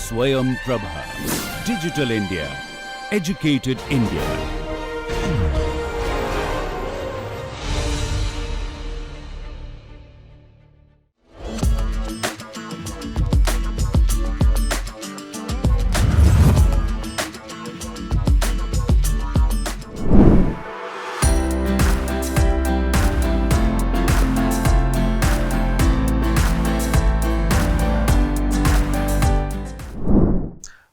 Swayam Prabha. Digital India. Educated India.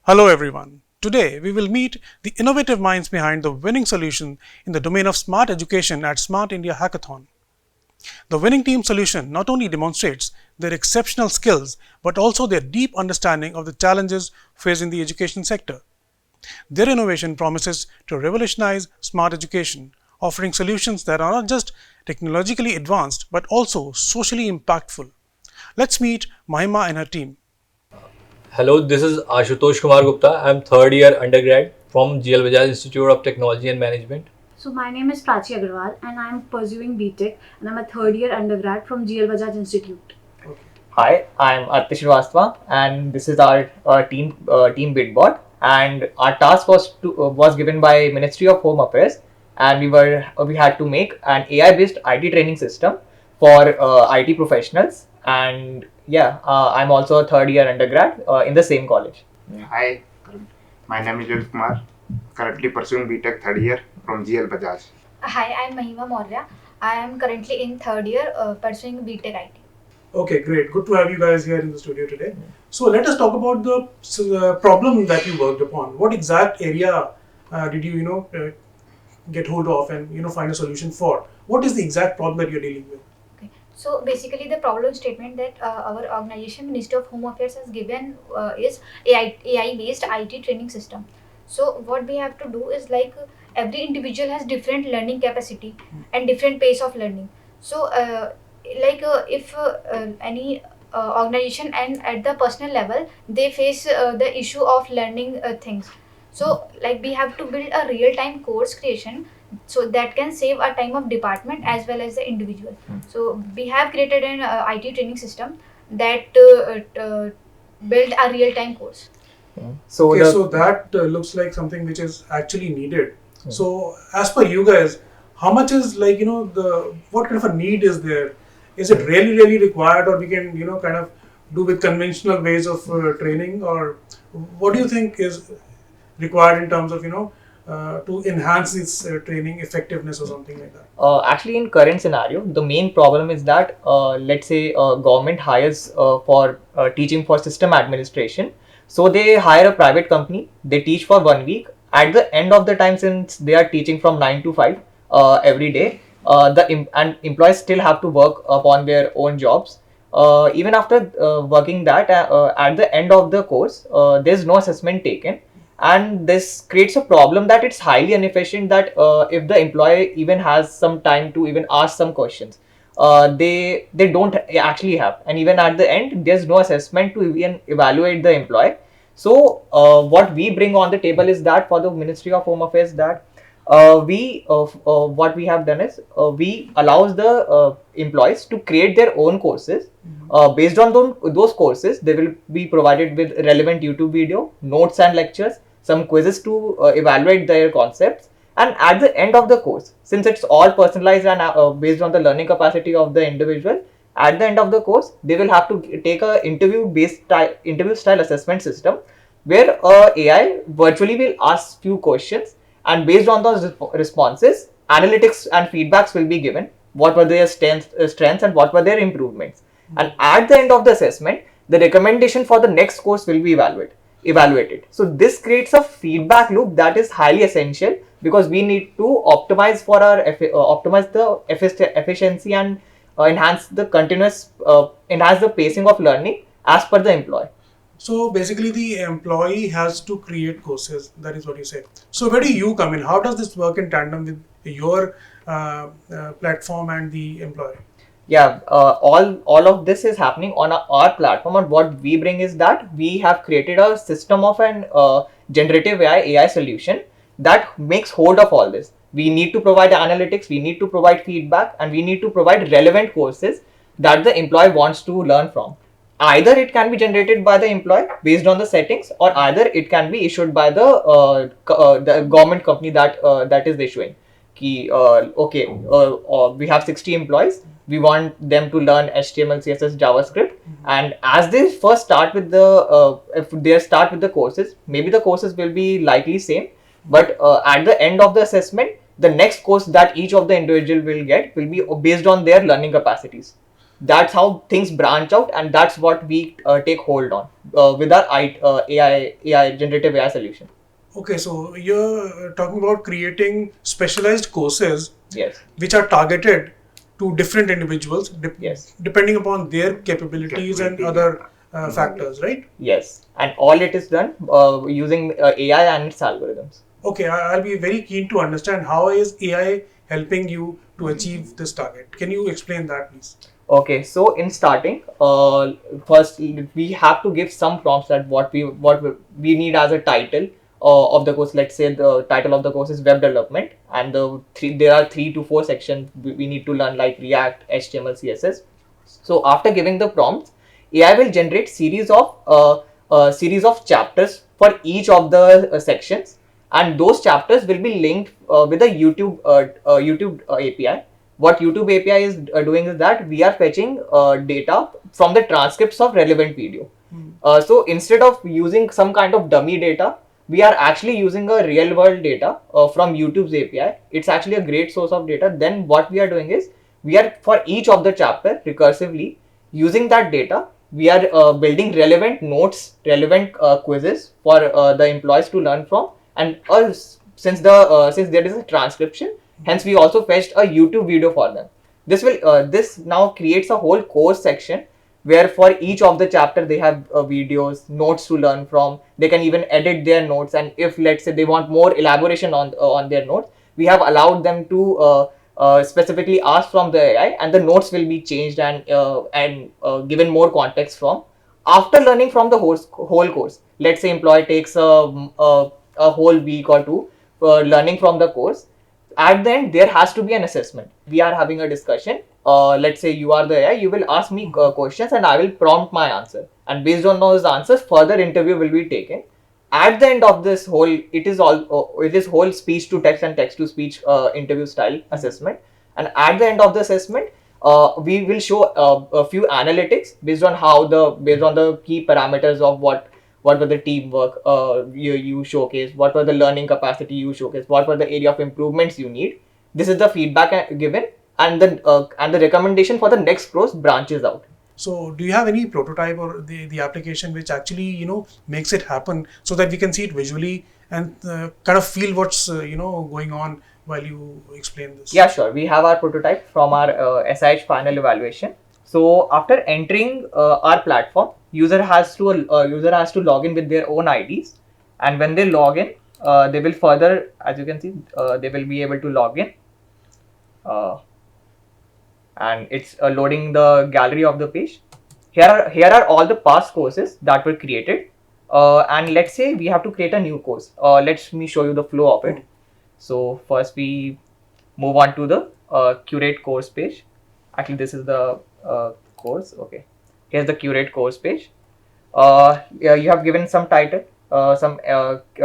Hello everyone. Today we will meet the innovative minds behind the winning solution in the domain of smart education at Smart India Hackathon. The winning team solution not only demonstrates their exceptional skills but also their deep understanding of the challenges facing the education sector. Their innovation promises to revolutionize smart education, offering solutions that are not just technologically advanced but also socially impactful. Let's meet Mahima and her team. Hello, this is Ashutosh Kumar Gupta. I'm third year undergrad from GL Bajaj Institute of Technology and Management. So my name is Prachi Agarwal and I'm pursuing BTech and I'm a third year undergrad from GL Bajaj Institute. Hi, I'm Arti Srivastava and this is our team Bitbot, and our task was given by Ministry of Home Affairs, and we had to make an AI-based IT training system for IT professionals. And I'm also a third year undergrad in the same college. Hi, my name is Yul Kumar, currently pursuing BTech third year from GL Bajaj. Hi, I'm Mahima Maurya. I am currently in third year pursuing BTech IT. Okay, great. Good to have you guys here in the studio today. So let us talk about the problem that you worked upon. What exact area did you get hold of and find a solution for? What is the exact problem that you're dealing with? So basically the problem statement that our organization Ministry of Home Affairs has given is AI based IT training system. So what we have to do is like every individual has different learning capacity and different pace of learning. So if any organization and at the personal level they face the issue of learning things. So like we have to build a real time course creation so that can save a time of department as well as the individual. So we have created an IT training system that build a real-time course. So that looks like something which is actually needed. So as per you guys, how much is what kind of a need is there? Is it really required, or we can kind of do with conventional ways of training, or what do you think is required in terms of to enhance its training effectiveness or something like that? Actually, in current scenario, the main problem is that let's say government hires for teaching for system administration. So they hire a private company, they teach for 1 week. At the end of the time, since they are teaching from 9 to 5 every day, and employees still have to work upon their own jobs. Even after working that, at the end of the course, there's no assessment taken. And this creates a problem that it's highly inefficient, that if the employee even has some time to even ask some questions, they don't actually have, and even at the end there's no assessment to even evaluate the employee. So what we bring on the table is that for the Ministry of Home Affairs, that what we have done is we allows the employees to create their own courses. Based on those courses, they will be provided with relevant YouTube video, notes and lectures, some quizzes to evaluate their concepts. And at the end of the course, since it's all personalized and based on the learning capacity of the individual, at the end of the course, they will have to take a interview style assessment system, where AI virtually will ask few questions, and based on those responses, analytics and feedbacks will be given. What were their strengths and what were their improvements? And at the end of the assessment, the recommendation for the next course will be evaluated. So this creates a feedback loop that is highly essential, because we need to optimize for our optimize the efficiency and enhance the pacing of learning as per the employee. So basically the employee has to create courses, that is what you said. So where do you come in? How does this work in tandem with your platform and the employee? All of this is happening on our platform, and what we bring is that we have created a system of an generative AI solution that makes hold of all this. We need to provide analytics, we need to provide feedback, and we need to provide relevant courses that the employee wants to learn from. Either it can be generated by the employee based on the settings, or either it can be issued by the government company that is issuing. Okay, we have 60 employees. We want them to learn HTML, CSS, JavaScript, and as they first start with if they start with the courses, maybe the courses will be likely same, but at the end of the assessment, the next course that each of the individual will get will be based on their learning capacities. That's how things branch out, and that's what we take hold on with our AI generative AI solution. Okay, so you're talking about creating specialized courses Yes. which are targeted to different individuals Yes. depending upon their capabilities and other factors, right? Yes, and all it is done using AI and its algorithms. Okay, I'll be very keen to understand how is AI helping you to achieve this target. Can you explain that, please? Okay, so in starting, first we have to give some prompts that what we need as a title of the course. Let's say the title of the course is web development, and there are 3 to 4 sections we need to learn, like React, HTML, CSS. So after giving the prompts, AI will generate series of chapters for each of the sections, and those chapters will be linked with a YouTube API. What YouTube API is doing is that we are fetching data from the transcripts of relevant video. So instead of using some kind of dummy data, we are actually using a real world data from YouTube's API. It's actually a great source of data. Then what we are doing is, we are, for each of the chapter, recursively using that data, we are building relevant notes, relevant quizzes for the employees to learn from. And since there is a transcription, hence we also fetched a YouTube video for them. This now creates a whole course section where for each of the chapter they have videos, notes to learn from. They can even edit their notes, and if let's say they want more elaboration on their notes, we have allowed them to specifically ask from the AI, and the notes will be changed and given more context from. After learning from the whole course, let's say employee takes a whole week or two learning from the course. At the end, there has to be an assessment. We are having a discussion. Let's say you are the AI, you will ask me questions and I will prompt my answer. And based on those answers, further interview will be taken. At the end of this whole, it is whole speech to text and text to speech interview style assessment. And at the end of the assessment, we will show a few analytics based on the key parameters of what were the teamwork you showcase, what were the learning capacity you showcase, what were the area of improvements you need. This is the feedback given, and the recommendation for the next course branches out. So do you have any prototype or the application which actually makes it happen, so that we can see it visually and kind of feel what's going on while you explain this? Yeah, sure. We have our prototype from our SIH final evaluation. So after entering our platform, user has to log in with their own IDs, and when they log in, they will further, as you can see, they will be able to log in, and it's loading the gallery of the page. Here are all the past courses that were created, and let's say we have to create a new course. Let me show you the flow of it. So first we move on to the curate course page. Actually, this is the course. Okay, here's the curate course page. Yeah, you have given some title, some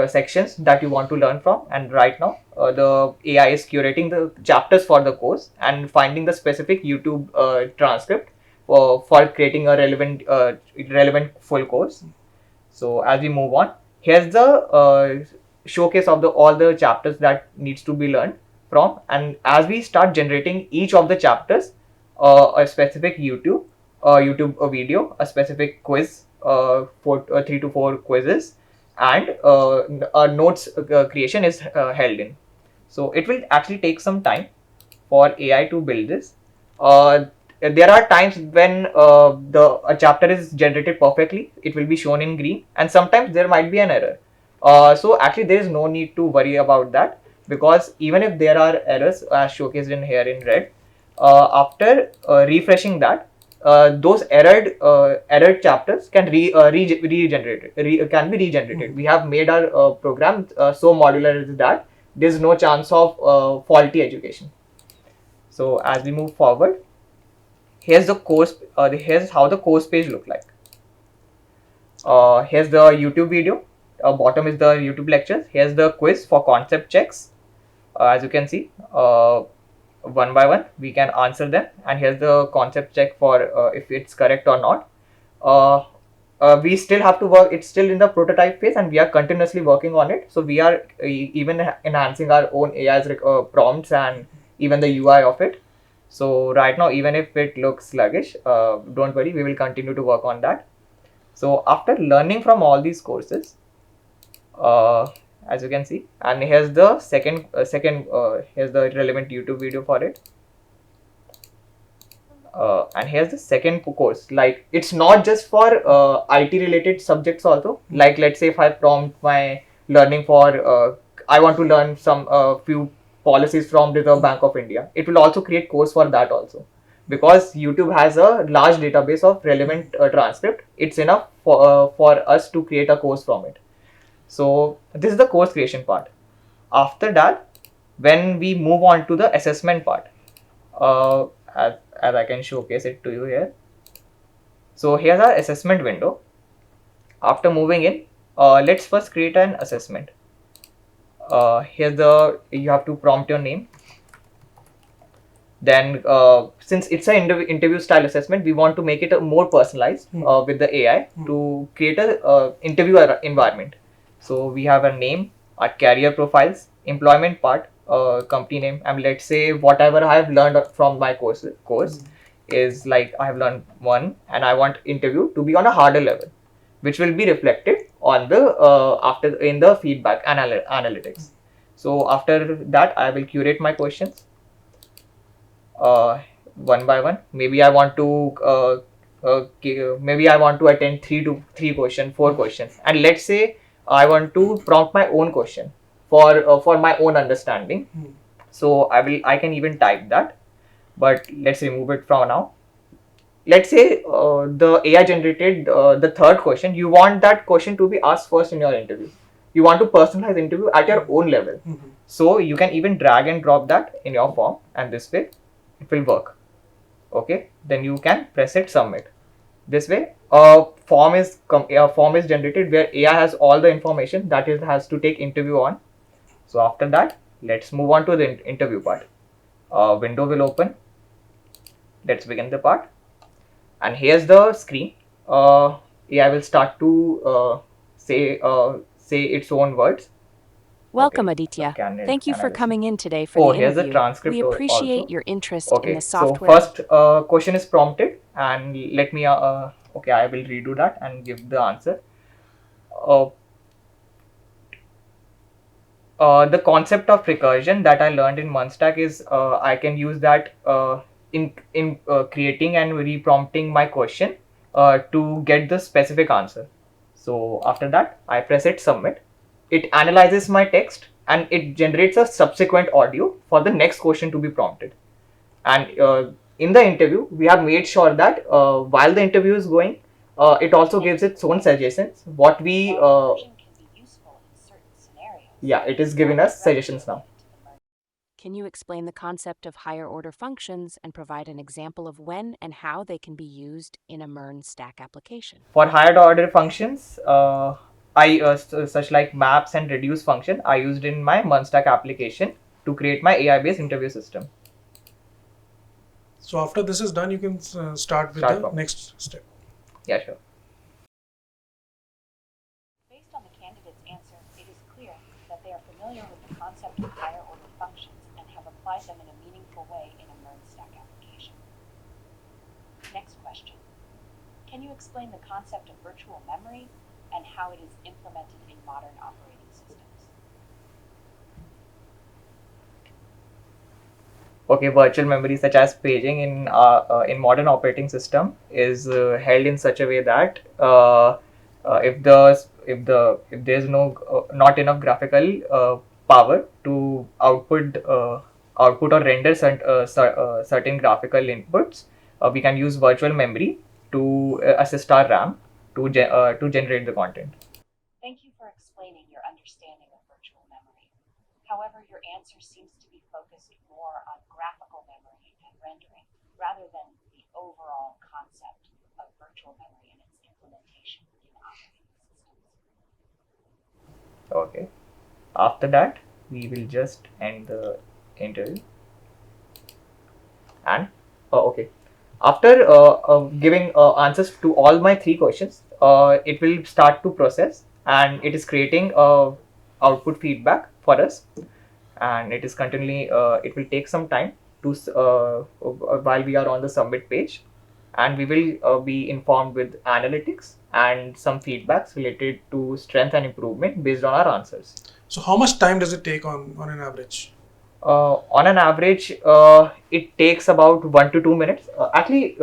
sections that you want to learn from, and right now the AI is curating the chapters for the course and finding the specific YouTube transcript for creating a relevant full course. So as we move on, here's the showcase of all the chapters that needs to be learned from, and as we start generating each of the chapters, a specific YouTube video, a specific quiz, 3 to 4 quizzes, and a notes creation is held in. So it will actually take some time for AI to build this. There are times when a chapter is generated perfectly, it will be shown in green, and sometimes there might be an error. So actually there is no need to worry about that, because even if there are errors as showcased in here in red, after refreshing that, those errored chapters can be regenerated. We have made our program so modular that there is no chance of faulty education. So as we move forward, here's the course. Here's how the course page look like. Here's the YouTube video. Bottom is the YouTube lectures. Here's the quiz for concept checks. As you can see, one by one we can answer them, and here's the concept check for if it's correct or not. Uh, we still have to work. It's still in the prototype phase, and we are continuously working on it. So we are even enhancing our own AI's prompts and even the UI of it. So right now, even if it looks sluggish, don't worry, we will continue to work on that. So after learning from all these courses, as you can see, and here's the here's the relevant YouTube video for it. And here's the second course. Like, it's not just for IT related subjects also. Like, let's say if I prompt my learning for I want to learn some few policies from Reserve Bank of India, it will also create course for that also, because YouTube has a large database of relevant transcript. It's enough for us to create a course from it. So this is the course creation part. After that, when we move on to the assessment part, as I can showcase it to you here. So here's our assessment window. After moving in, let's first create an assessment. Here's you have to prompt your name. Then since it's an interview style assessment, we want to make it more personalized with the AI to create a interview environment. So we have a name, our career profiles, employment part, company name, and let's say whatever I have learned from my course is like I have learned one, and I want interview to be on a harder level, which will be reflected on the after in the feedback analytics. So after that, I will curate my questions one by one. Maybe I want to maybe I want to attend three questions, 4 questions, and let's say I want to prompt my own question for my own understanding. So I can even type that, but let's remove it from now. Let's say the AI generated the third question. You want that question to be asked first in your interview. You want to personalize interview at your own level. So you can even drag and drop that in your form, and this way it will work. Okay, then you can press it submit. This way a form is generated where AI has all the information that it has to take interview on. So after that, let's move on to the interview part. Window will open. Let's begin the part, and here's the screen. AI will start to say its own words. Welcome, Okay, Aditya. can Thank you can I for listen? coming in today for Oh, the here's the interview. transcript We appreciate also. your interest in Okay, the so software. first question is prompted, and let me okay, I will redo that and give the answer. Uh, the concept of recursion that I learned in OneStack is I can use that in creating and reprompting my question to get the specific answer. So after that, I press it submit. It analyzes my text and it generates a subsequent audio for the next question to be prompted. And in the interview, we have made sure that while the interview is going, it also gives its own suggestions. What we yeah, it is giving us suggestions now. Can you explain the concept of higher order functions and provide an example of when and how they can be used in a MERN stack application? For higher order functions, such like maps and reduce function, I used in my Munstack application to create my AI-based interview system. So after this is done, you can start with the next step. Yeah, sure. Based on the candidate's answer, it is clear that they are familiar with the concept of higher order functions and have applied them in a meaningful way in a MERN stack application. Next question. Can you explain the concept of virtual memory and how it is implemented in modern operating systems? Okay, virtual memory such as paging in modern operating system is held in such a way that if there's not enough graphical power to output or render certain graphical inputs, we can use virtual memory to assist our RAM to generate the content. Thank you for explaining your understanding of virtual memory. However, your answer seems to be focused more on graphical memory and rendering rather than the overall concept of virtual memory and its implementation. implementation in operating systems. Okay. After that, we will just end the interview. And okay. After giving answers to all my 3 questions, it will start to process, and it is creating output feedback for us, and it is continually it will take some time to while we are on the submit page, and we will be informed with analytics and some feedbacks related to strength and improvement based on our answers. So how much time does it take on an average? On an average, it takes about 1 to 2 minutes. Actually,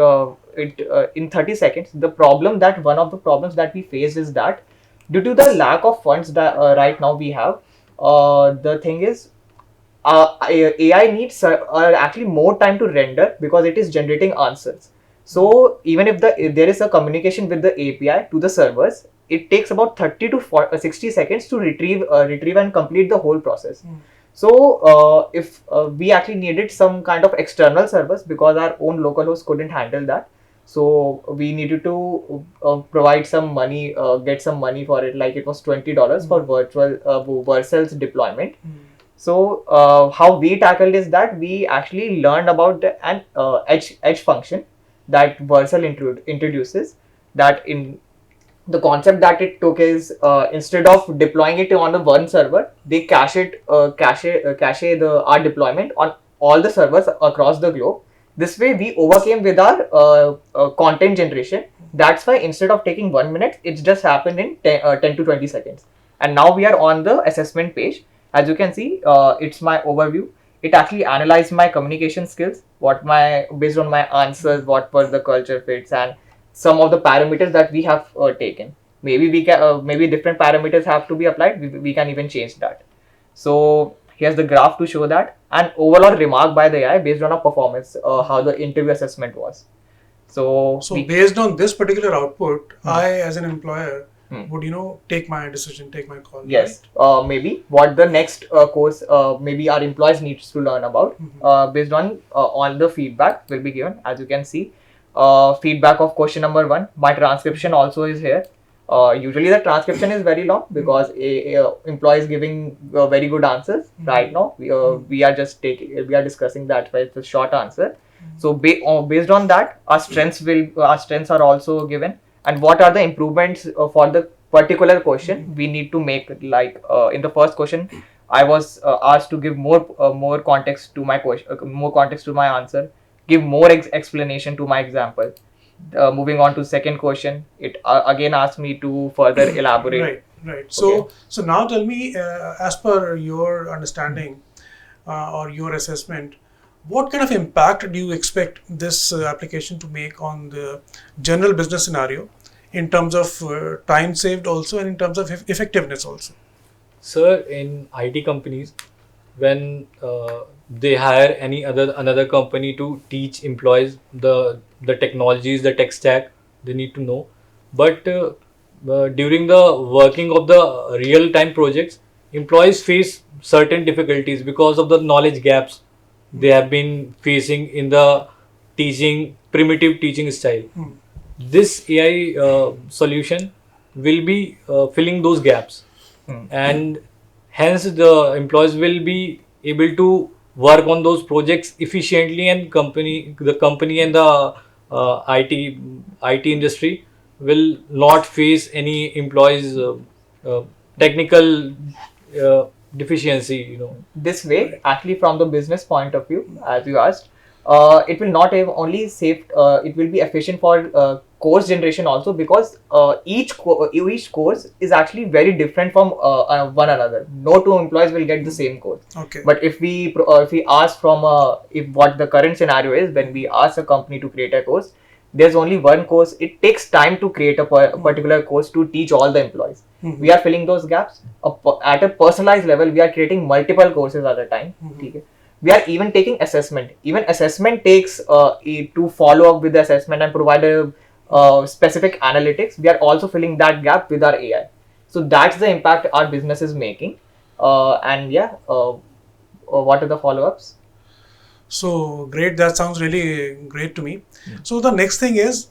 in 30 seconds. One of the problems that we face is that due to the lack of funds that right now we have, the thing is, AI needs actually more time to render because it is generating answers. So even if there is a communication with the API to the servers, it takes about 30 to 60 seconds to retrieve and complete the whole process. So if we actually needed some kind of external servers because our own localhost couldn't handle that, so we needed to provide some money, get some money for it. Like it was $20 for virtual Vercel's deployment. So how we tackled is that we actually learned about an edge function that Vercel introduces. That in the concept that it took is instead of deploying it on the one server, they cache our deployment on all the servers across the globe. This way, we overcame with our content generation. That's why instead of taking 1 minute, it's just happened in 10 to 20 seconds. And now we are on the assessment page. As you can see, it's my overview. It actually analyzed my communication skills, based on my answers, what were the culture fits, and some of the parameters that we have taken. Maybe we can, maybe different parameters have to be applied. We can even change that. So here's the graph to show that, and overall remark by the AI based on our performance, how the interview assessment was. So based on this particular output, I as an employer would take my decision, take my call. Yes, right? Maybe what the next course maybe our employees needs to learn about, based on all the feedback will be given. As you can see, feedback of question number 1. My transcription also is here. Usually the transcription is very long because a employee is giving very good answers. Right now we are discussing that, but it's a short answer. So based on that, our strengths are also given, and what are the improvements for the particular question we need to make. Like in the first question, I was asked to give more context to my question, more context to my answer, give more explanation to my example. Moving on to second question, it again asked me to further elaborate. Right. So now tell me, as per your understanding or your assessment, what kind of impact do you expect this application to make on the general business scenario in terms of time saved also, and in terms of effectiveness also? Sir, in IT companies, when they hire another company to teach employees the technologies, the tech stack they need to know, but during the working of the real time projects, employees face certain difficulties because of the knowledge gaps they have been facing in the primitive teaching style. This AI solution will be filling those gaps, and hence the employees will be able to work on those projects efficiently, and the company and the IT industry will not face any employees technical deficiency. This way, actually, from the business point of view, as you asked, it will not have only save. It will be efficient for course generation also, because each course is actually very different from one another. No two employees will get the same course. Okay. But if we ask if what the current scenario is, when we ask a company to create a course, there's only one course. It takes time to create a particular course to teach all the employees. We are filling those gaps at a personalized level. We are creating multiple courses at a time. Okay. We are even taking assessment. Even assessment takes to follow up with the assessment and provide a specific analytics. We are also filling that gap with our AI. So that's the impact our business is making. What are the follow-ups? So great, that sounds really great to me. So the next thing is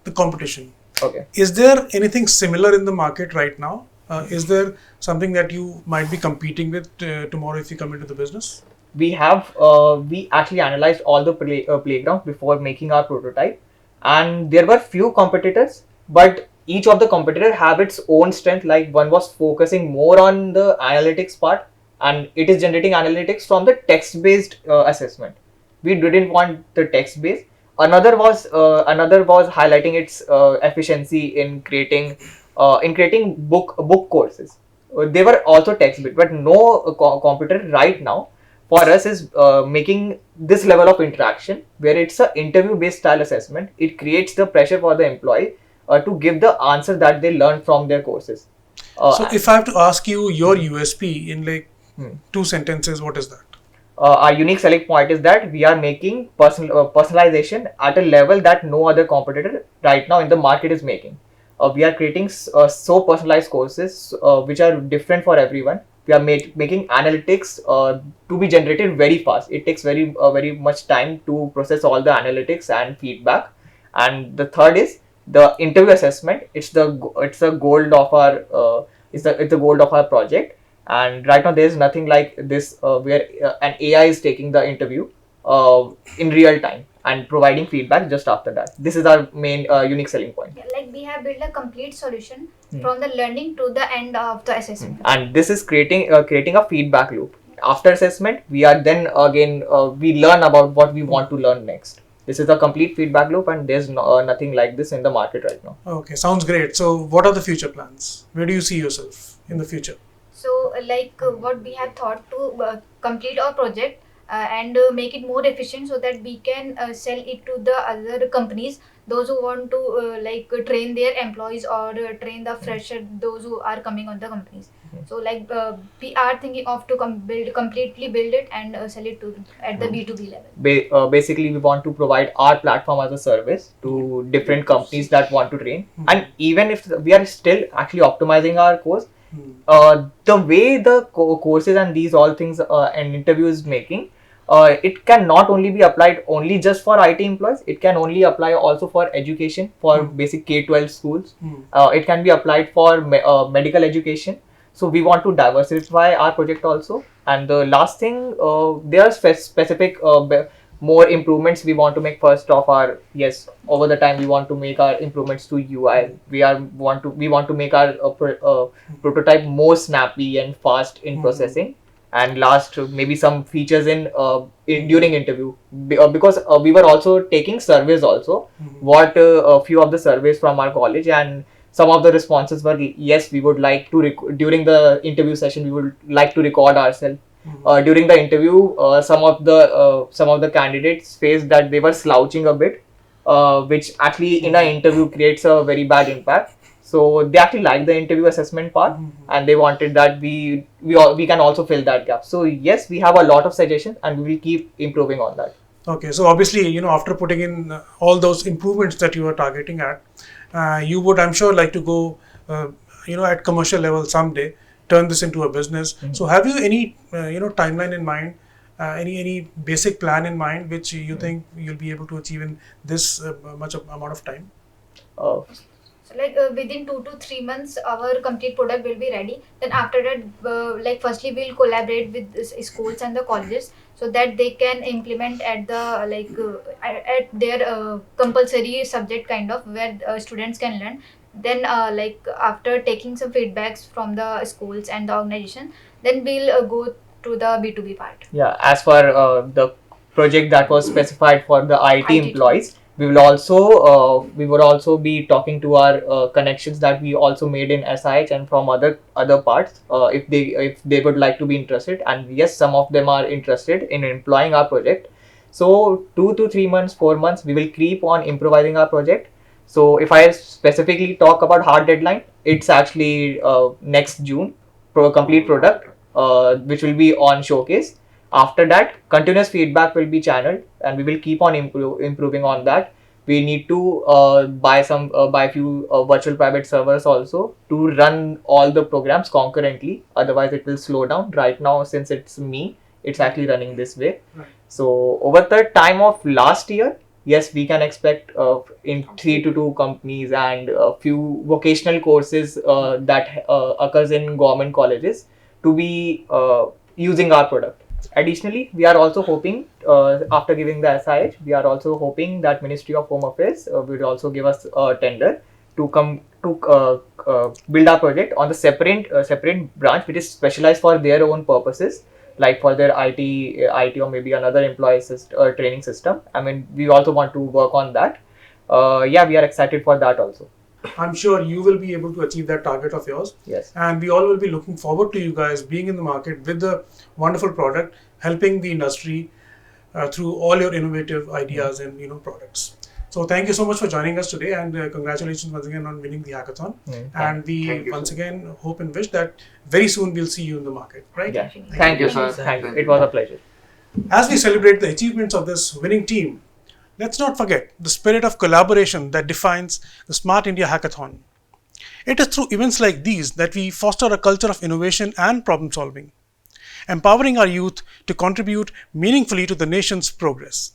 the competition. Okay. Is there anything similar in the market right now? Is there something that you might be competing with tomorrow if you come into the business? We actually analyzed all the playgrounds before making our prototype, and there were few competitors, but each of the competitor have its own strength. Like one was focusing more on the analytics part, and it is generating analytics from the text-based assessment. We didn't want the text-based. Another was highlighting its efficiency in creating book courses. They were also text-based, but no competitor right now for us is making this level of interaction where it's a interview based style assessment. It creates the pressure for the employee to give the answer that they learned from their courses. So if I have to ask you your USP in like 2 sentences, what is that? Our unique selling point is that we are making personalization at a level that no other competitor right now in the market is making. We are creating so personalized courses which are different for everyone. We are making analytics to be generated very fast. It takes very much time to process all the analytics and feedback. And the third is the interview assessment. It's the gold of our it's the gold of our project. And right now there is nothing like this where an AI is taking the interview in real time and providing feedback just after that. This is our main unique selling point. Yeah, like we have built a complete solution from the learning to the end of the assessment. And this is creating a feedback loop. After assessment, we are then again we learn about what we want to learn next. This is a complete feedback loop, and there's nothing like this in the market right now. Okay, sounds great. So what are the future plans? Where do you see yourself in the future? So what we have thought to complete our project and make it more efficient so that we can sell it to the other companies, those who want to train their employees or train the fresher, those who are coming on the companies. So we are thinking of to completely build it and sell it to at the B2B level. Basically, we want to provide our platform as a service to different companies that want to train. And even if we are still actually optimizing our course, the way the courses and these all things and interviews making, it can not only be applied only just for IT employees. It can only apply also for education, for basic K-12 schools. It can be applied for medical education. So we want to diversify our project also. And the last thing, there are specific more improvements we want to make. First of our, yes, over the time we want to make our improvements to UI. We want to make our prototype more snappy and fast in processing. And last, maybe some features in during interview, because we were also taking surveys also. What a few of the surveys from our college, and some of the responses were, yes, we would like to during the interview session we would like to record ourselves. During the interview, some of the candidates faced that they were slouching a bit, which actually in an interview creates a very bad impact. So they actually liked the interview assessment part, and they wanted that we can also fill that gap. So yes, we have a lot of suggestions, and we will keep improving on that. Okay, so obviously, after putting in all those improvements that you are targeting at, you would, I'm sure, like to go, at commercial level someday, turn this into a business. So have you any, timeline in mind, any basic plan in mind, which you think you'll be able to achieve in this much amount of time? So within 2 to 3 months, our complete product will be ready. Then after that, firstly we'll collaborate with schools and the colleges so that they can implement at the at their compulsory subject kind of where students can learn. Then after taking some feedbacks from the schools and the organization, then we'll go to the B2B part. Yeah, as for the project that was specified for the IT employees, we would also be talking to our connections that we also made in SIH and from other parts, if they would like to be interested. And yes, some of them are interested in employing our project. So 2 to 3 months, 4 months, we will keep on improvising our project. So if I specifically talk about hard deadline, it's actually next June for a complete product, which will be on showcase. After that, continuous feedback will be channeled, and we will keep on improving on that. We need to buy a few virtual private servers also to run all the programs concurrently. Otherwise, it will slow down. Right now, since it's actually running this way. Right. So over the time of last year, yes, we can expect in 3 to 2 companies and a few vocational courses that occurs in government colleges to be using our product. Additionally, we are also hoping, after giving the SIH, we are also hoping that Ministry of Home Affairs will also give us a tender to come to build our project on the separate branch which is specialized for their own purposes, like for their IT or maybe another training system. I mean, we also want to work on that. Yeah, we are excited for that also. I'm sure you will be able to achieve that target of yours. Yes. And we all will be looking forward to you guys being in the market with the wonderful product, helping the industry through all your innovative ideas and products. So thank you so much for joining us today, and congratulations once again on winning the hackathon. And we Thank you, once sir. again hope and wish that very soon we'll see you in the market, right? Yeah. Thank you, sir. Thank you. It was a pleasure. As we celebrate the achievements of this winning team, let's not forget the spirit of collaboration that defines the Smart India Hackathon. It is through events like these that we foster a culture of innovation and problem solving, empowering our youth to contribute meaningfully to the nation's progress.